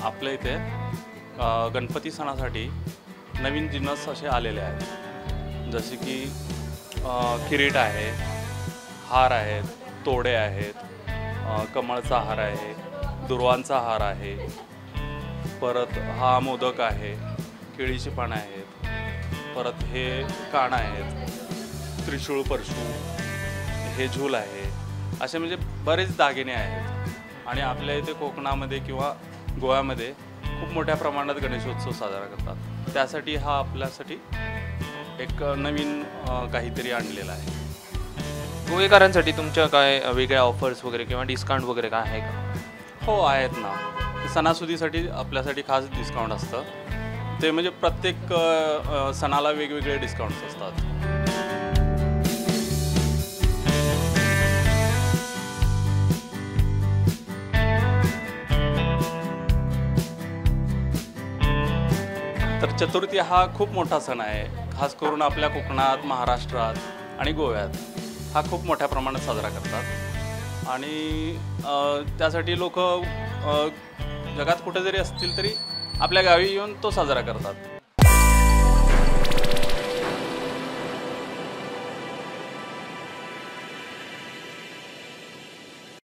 आपल्या इथे गणपती सणासाठी नवीन जिन्नस असे आलेले आहेत, जसे की किरीट आहे, हार आहेत, तोडे आहेत, कमळचा हार आहे, दुर्वांचा हार आहे, परत हा मोदक आहे, केळीची पानं आहेत, परत हे कान आहेत, त्रिशूळ परशू, हे झूल आहे, असे म्हणजे बरेच दागिने आहेत। आणि आपल्या इथे कोकणामध्ये किंवा गोव्यामध्ये खूप मोठ्या प्रमाणात गणेशोत्सव साजरा करतात। त्यासाठी हा आपल्यासाठी एक नवीन काहीतरी आणलेला आहे। गोवेकरांसाठी तुमच्या काय वेगळ्या ऑफर्स वगैरे किंवा डिस्काउंट वगैरे काय आहे का? हो आहेत ना, सणासुदीसाठी आपल्यासाठी खास डिस्काउंट असतं। ते म्हणजे प्रत्येक सणाला वेगवेगळे डिस्काउंट्स असतात। तर चतुर्थी हा खूप मोठा सण आहे, खास करून आपल्या कोकणात, महाराष्ट्रात आणि गोव्यात हा खूप मोठ्या प्रमाणात साजरा करतात। आणि त्यासाठी लोक जगात कुठे जरी असतील तरी आपल्या गावी येऊन तो साजरा करतात।